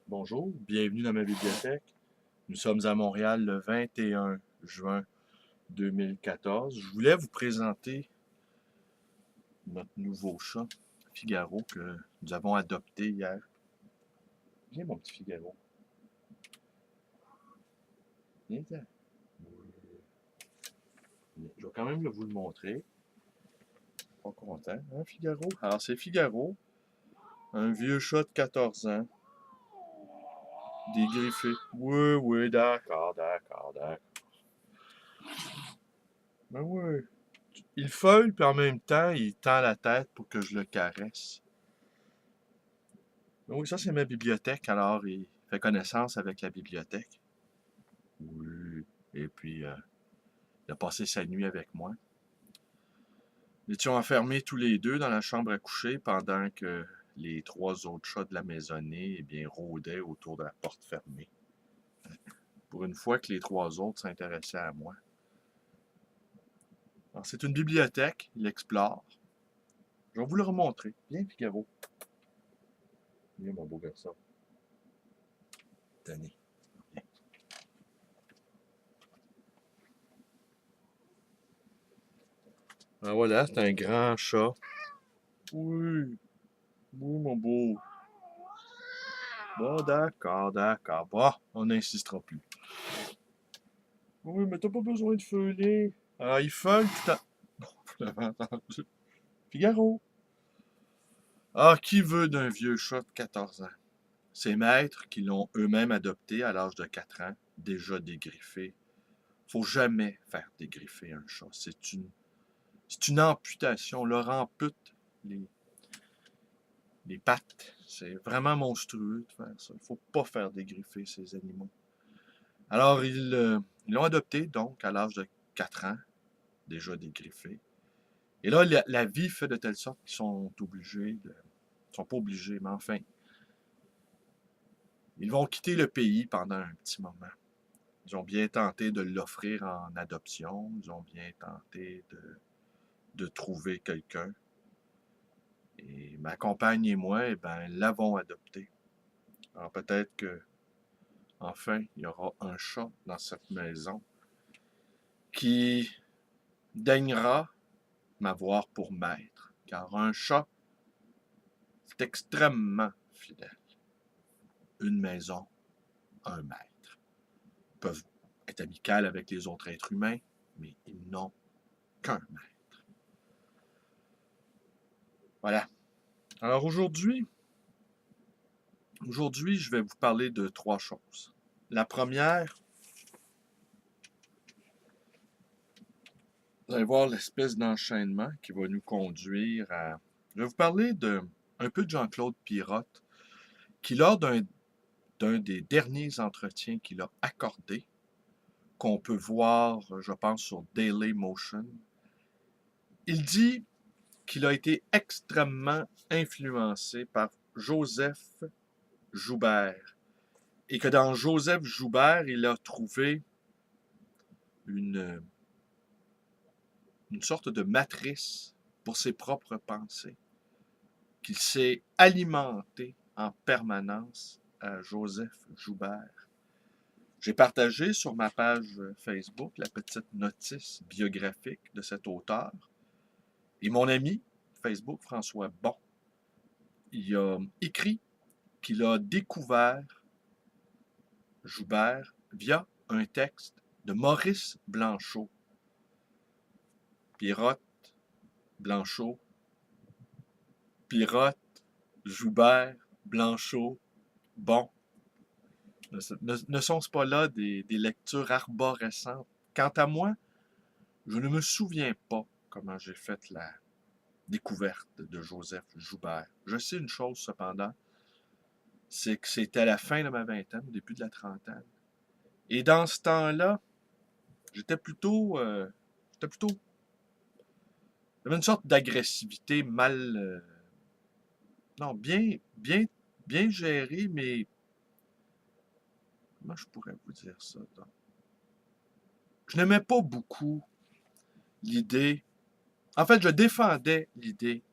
Bonjour, bienvenue dans ma bibliothèque. Nous sommes à Montréal le 21 juin 2014. Je voulais vous présenter notre nouveau chat, Figaro, que nous avons adopté hier. Viens, mon petit Figaro. Viens-t'en. Je vais quand même vous le montrer. Pas content, hein, Figaro? Alors, c'est Figaro, un vieux chat de 14 ans, dégriffé. Oui, oui, d'accord, d'accord, d'accord. Ben oui. Il feule, puis en même temps, il tend la tête pour que je le caresse. Ben oui, ça c'est ma bibliothèque, alors il fait connaissance avec la bibliothèque. Oui. Et puis, il a passé sa nuit avec moi. Nous étions enfermés tous les deux dans la chambre à coucher pendant que les trois autres chats de la maisonnée, eh bien, rôdaient autour de la porte fermée. Pour une fois que les trois autres s'intéressaient à moi. Alors, c'est une bibliothèque, il explore. Je vais vous le remontrer. Viens, Figaro. Viens, mon beau garçon. Tenez. Ah voilà, c'est un grand chat. Oui, oui, mon beau. Bon, d'accord, d'accord. Bon, on n'insistera plus. Oui, mais t'as pas besoin de feuiller. Ah, il feuille tout à... Bon, vous l'avez entendu. Figaro. Ah, qui veut d'un vieux chat de 14 ans? Ses maîtres, qui l'ont eux-mêmes adopté à l'âge de 4 ans, déjà dégriffé. Faut jamais faire dégriffer un chat. C'est une amputation. On leur ampute les, les pattes. C'est vraiment monstrueux de faire ça. Il faut pas faire dégriffer ces animaux. Alors, ils l'ont adopté, donc, à l'âge de 4 ans, déjà dégriffé. Et là, la vie fait de telle sorte qu'ils sont obligés de... Ils sont pas obligés, mais enfin, ils vont quitter le pays pendant un petit moment. Ils ont bien tenté de l'offrir en adoption. Ils ont bien tenté de trouver quelqu'un. Et ma compagne et moi, eh ben, l'avons adopté. Alors peut-être que, enfin, il y aura un chat dans cette maison qui daignera m'avoir pour maître. Car un chat, c'est extrêmement fidèle. Une maison, un maître. Ils peuvent être amicaux avec les autres êtres humains, mais ils n'ont qu'un maître. Voilà. Alors aujourd'hui, je vais vous parler de trois choses. La première, vous allez voir l'espèce d'enchaînement qui va nous conduire à... Je vais vous parler un peu de Jean-Claude Pirotte, qui lors d'un des derniers entretiens qu'il a accordé, qu'on peut voir, je pense, sur Daily Motion, il dit qu'il a été extrêmement influencé par Joseph Joubert et que dans Joseph Joubert, il a trouvé une, une sorte de matrice pour ses propres pensées, qu'il s'est alimenté en permanence à Joseph Joubert. J'ai partagé sur ma page Facebook la petite notice biographique de cet auteur. Et mon ami Facebook, François Bon, il a écrit qu'il a découvert Joubert via un texte de Maurice Blanchot. Pirotte, Blanchot, Pirotte, Joubert, Blanchot, Bon. Ne sont-ce pas là des lectures arborescentes? Quant à moi, je ne me souviens pas comment j'ai fait la découverte de Joseph Joubert. Je sais une chose cependant, c'est que c'était à la fin de ma vingtaine, au début de la trentaine. Et dans ce temps-là, j'étais plutôt, j'étais plutôt, j'avais une sorte d'agressivité mal, non, bien gérée, mais comment je pourrais vous dire ça? Donc? Je n'aimais pas beaucoup l'idée, en fait, je défendais l'idée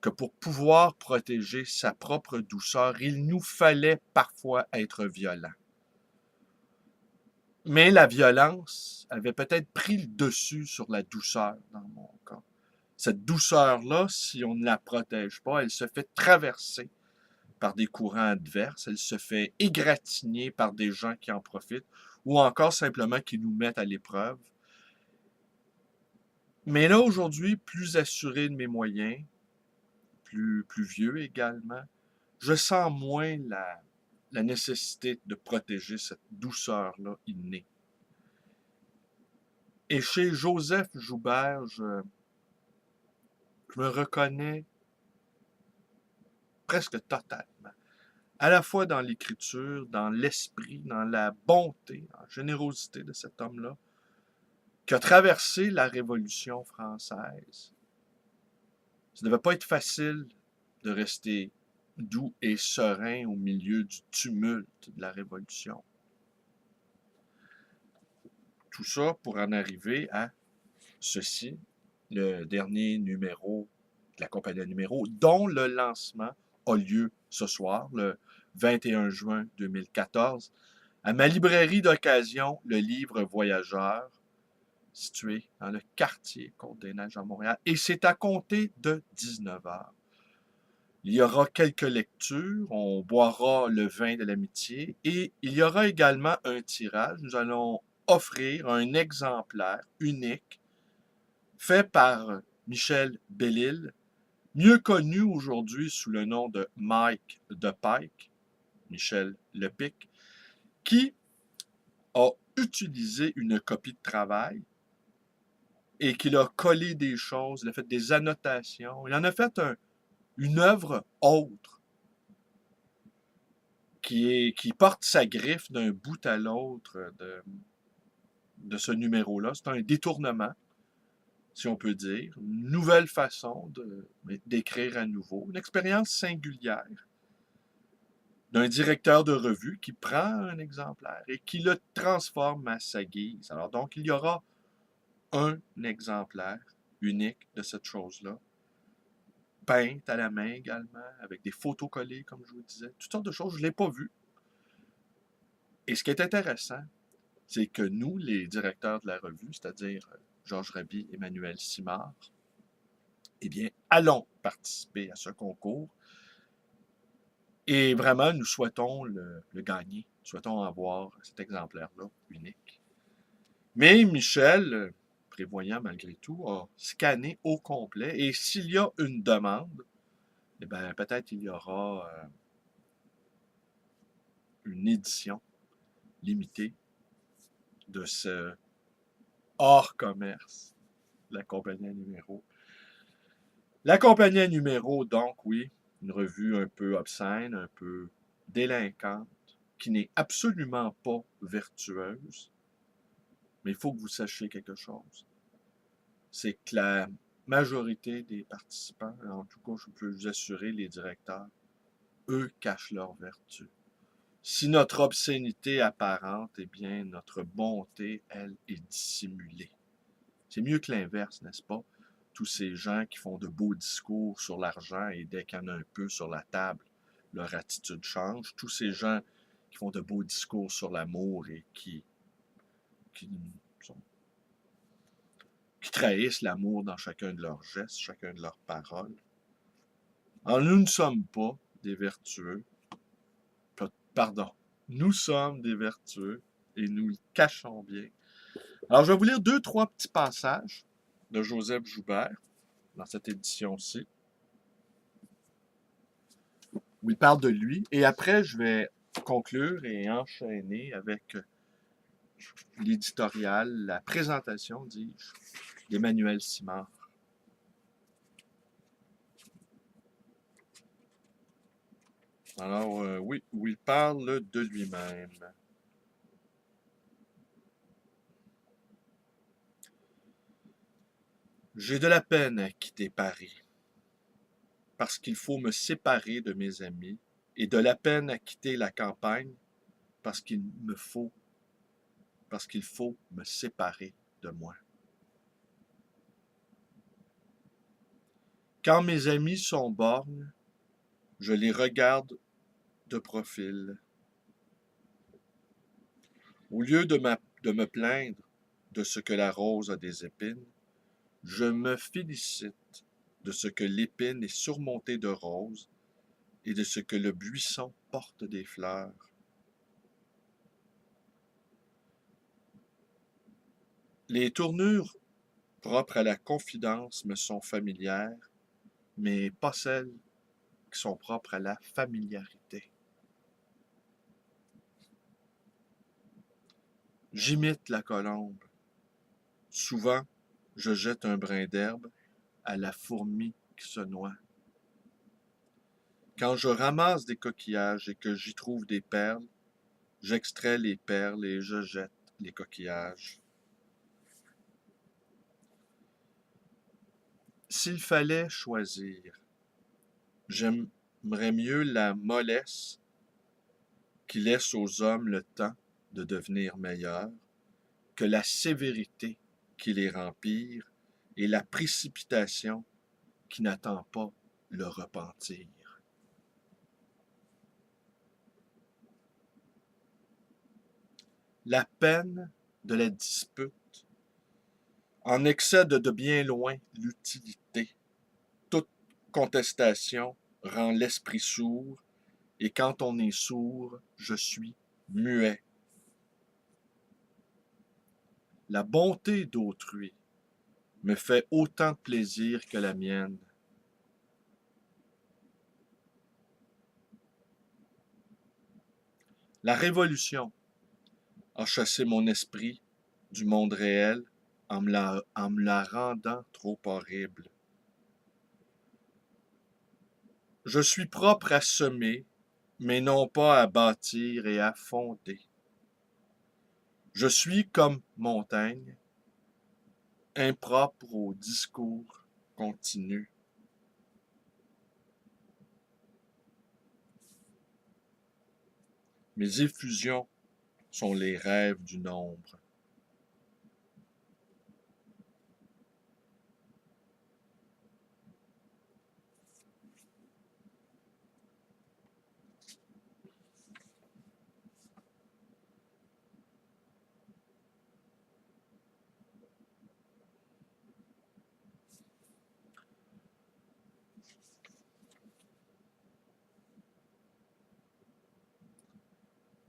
que pour pouvoir protéger sa propre douceur, il nous fallait parfois être violents. Mais la violence avait peut-être pris le dessus sur la douceur dans mon cas. Cette douceur-là, si on ne la protège pas, elle se fait traverser par des courants adverses, elle se fait égratigner par des gens qui en profitent ou encore simplement qui nous mettent à l'épreuve. Mais là, aujourd'hui, plus assuré de mes moyens, plus vieux également, je sens moins la nécessité de protéger cette douceur-là innée. Et chez Joseph Joubert, je me reconnais presque totalement. À la fois dans l'écriture, dans l'esprit, dans la bonté, la générosité de cet homme-là, qui a traversé la Révolution française. Ça ne devait pas être facile de rester doux et serein au milieu du tumulte de la Révolution. Tout ça pour en arriver à ceci, le dernier numéro de la compagnie numéro, dont le lancement a lieu ce soir, le 21 juin 2014, à ma librairie d'occasion, le livre Voyageur, situé dans le quartier Côte-des-Neiges à Montréal, et c'est à compter de 19h. Il y aura quelques lectures, on boira le vin de l'amitié, et il y aura également un tirage. Nous allons offrir un exemplaire unique fait par Michel Bellil, mieux connu aujourd'hui sous le nom de Mike de Pike, Michel Lepic, qui a utilisé une copie de travail et qu'il a collé des choses, il a fait des annotations, il en a fait une œuvre autre qui porte sa griffe d'un bout à l'autre de ce numéro-là. C'est un détournement, si on peut dire, une nouvelle façon d'écrire à nouveau, une expérience singulière d'un directeur de revue qui prend un exemplaire et qui le transforme à sa guise. Alors donc, il y aura un exemplaire unique de cette chose-là, peinte à la main également, avec des photos collées, comme je vous disais, toutes sortes de choses. Je ne l'ai pas vu. Et ce qui est intéressant, c'est que nous, les directeurs de la revue, c'est-à-dire Georges Raby, Emmanuel Simard, eh bien, allons participer à ce concours. Et vraiment, nous souhaitons le gagner. Nous souhaitons avoir cet exemplaire-là unique. Mais Michel, prévoyant malgré tout, a scanné au complet. Et s'il y a une demande, eh bien, peut-être il y aura une édition limitée de ce hors commerce, la compagnie à numéro. La compagnie à numéro, donc, oui, une revue un peu obscène, un peu délinquante, qui n'est absolument pas vertueuse. Mais il faut que vous sachiez quelque chose. C'est que la majorité des participants, en tout cas, je peux vous assurer, les directeurs, eux cachent leur vertu. Si notre obscénité apparente, eh bien, notre bonté, elle, est dissimulée. C'est mieux que l'inverse, n'est-ce pas? Tous ces gens qui font de beaux discours sur l'argent et dès qu'il y en a un peu sur la table, leur attitude change. Tous ces gens qui font de beaux discours sur l'amour et qui trahissent l'amour dans chacun de leurs gestes, chacun de leurs paroles. Alors, nous ne sommes pas des vertueux. Pardon, nous sommes des vertueux et nous le cachons bien. Alors, je vais vous lire 2-3 petits passages de Joseph Joubert dans cette édition-ci, où il parle de lui. Et après, je vais conclure et enchaîner avec l'éditorial, la présentation, dis-je, d'Emmanuel Simard. Alors, oui, où il parle de lui-même. J'ai de la peine à quitter Paris, parce qu'il faut me séparer de mes amis, et de la peine à quitter la campagne, parce qu'il faut me séparer de moi. Quand mes amis sont borgnes, je les regarde de profil. Au lieu de me plaindre de ce que la rose a des épines, je me félicite de ce que l'épine est surmontée de roses et de ce que le buisson porte des fleurs. Les tournures propres à la confidence me sont familières, mais pas celles qui sont propres à la familiarité. J'imite la colombe. Souvent, je jette un brin d'herbe à la fourmi qui se noie. Quand je ramasse des coquillages et que j'y trouve des perles, j'extrais les perles et je jette les coquillages. S'il fallait choisir, j'aimerais mieux la mollesse qui laisse aux hommes le temps de devenir meilleurs que la sévérité qui les rempire et la précipitation qui n'attend pas le repentir. La peine de la dispute en excède de bien loin l'utilité. Toute contestation rend l'esprit sourd, et quand on est sourd, je suis muet. La bonté d'autrui me fait autant de plaisir que la mienne. La révolution a chassé mon esprit du monde réel en me la rendant trop horrible. Je suis propre à semer, mais non pas à bâtir et à fonder. Je suis comme Montaigne, impropre au discours continu. Mes effusions sont les rêves du nombre.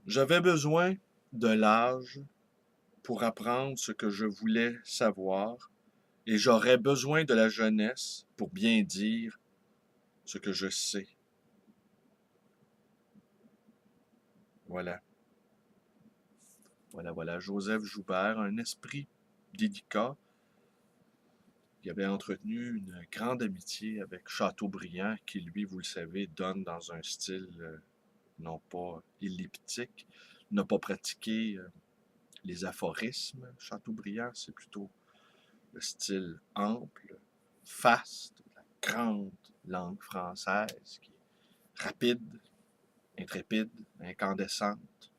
J'avais besoin de l'âge pour apprendre ce que je voulais savoir, et j'aurais besoin de la jeunesse pour bien dire ce que je sais. Voilà. Voilà. Joseph Joubert, un esprit délicat, qui avait entretenu une grande amitié avec Chateaubriand, qui, lui, vous le savez, donne dans un style non pas elliptique, n'a pas pratiqué les aphorismes. Chateaubriand, c'est plutôt le style ample, faste, la grande langue française, qui est rapide, intrépide, incandescente.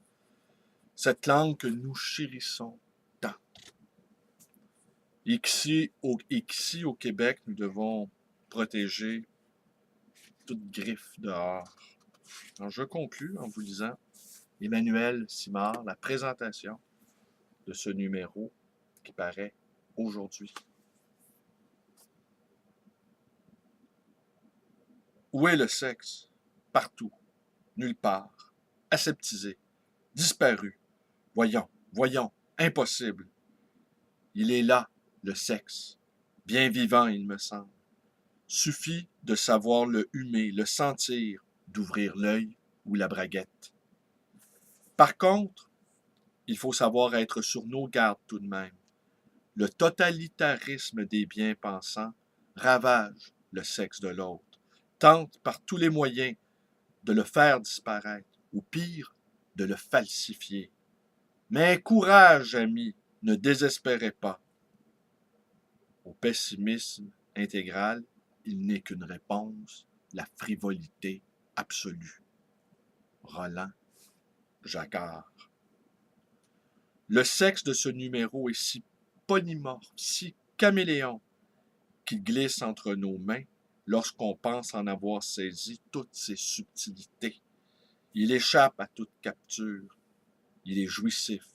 Cette langue que nous chérissons tant. Et qu'ici, au Québec, nous devons protéger toute griffe dehors. Alors, je conclus en vous lisant Emmanuel Simard, la présentation de ce numéro qui paraît aujourd'hui. Où est le sexe? Partout, nulle part, aseptisé, disparu. Voyons, impossible. Il est là, le sexe, bien vivant, il me semble. Suffit de savoir le humer, le sentir, d'ouvrir l'œil ou la braguette. Par contre, il faut savoir être sur nos gardes tout de même. Le totalitarisme des bien-pensants ravage le sexe de l'autre, tente par tous les moyens de le faire disparaître, ou pire, de le falsifier. Mais courage, amis, ne désespérez pas. Au pessimisme intégral, il n'est qu'une réponse, la frivolité absolue. Roland Jacquard. Le sexe de ce numéro est si polymorphe, si caméléon, qu'il glisse entre nos mains lorsqu'on pense en avoir saisi toutes ses subtilités. Il échappe à toute capture. Il est jouissif,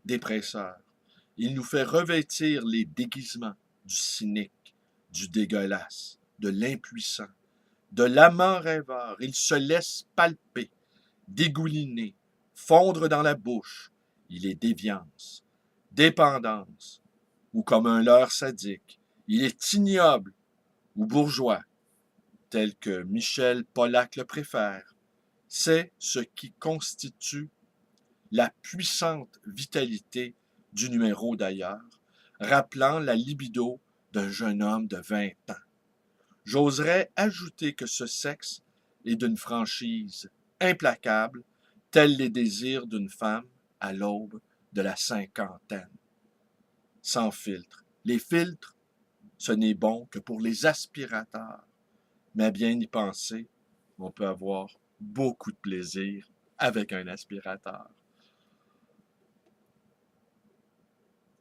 dépresseur. Il nous fait revêtir les déguisements du cynique, du dégueulasse, de l'impuissant, de l'amant rêveur. Il se laisse palper, dégouliner, fondre dans la bouche. Il est déviance, dépendance, ou comme un leurre sadique. Il est ignoble ou bourgeois, tel que Michel Pollack le préfère. C'est ce qui constitue la puissante vitalité du numéro d'ailleurs, rappelant la libido d'un jeune homme de 20 ans. J'oserais ajouter que ce sexe est d'une franchise implacable, tels les désirs d'une femme à l'aube de la cinquantaine. Sans filtre. Les filtres, ce n'est bon que pour les aspirateurs. Mais à bien y penser, on peut avoir beaucoup de plaisir avec un aspirateur.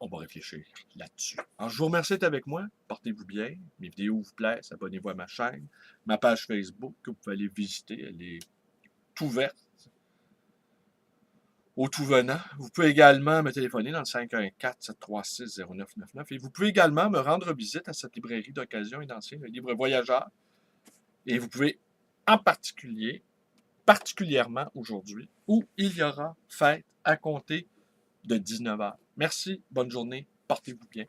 On va réfléchir là-dessus. Alors, je vous remercie d'être avec moi. Portez-vous bien. Mes vidéos vous plaisent. Abonnez-vous à ma chaîne. Ma page Facebook que vous pouvez aller visiter. Elle est ouverte au tout venant. Vous pouvez également me téléphoner dans le 514-736-0999. Et vous pouvez également me rendre visite à cette librairie d'occasion et d'anciens, le livre Voyageur. Et vous pouvez en particulièrement aujourd'hui, où il y aura fête à compter de 19h. Merci, bonne journée, portez-vous bien.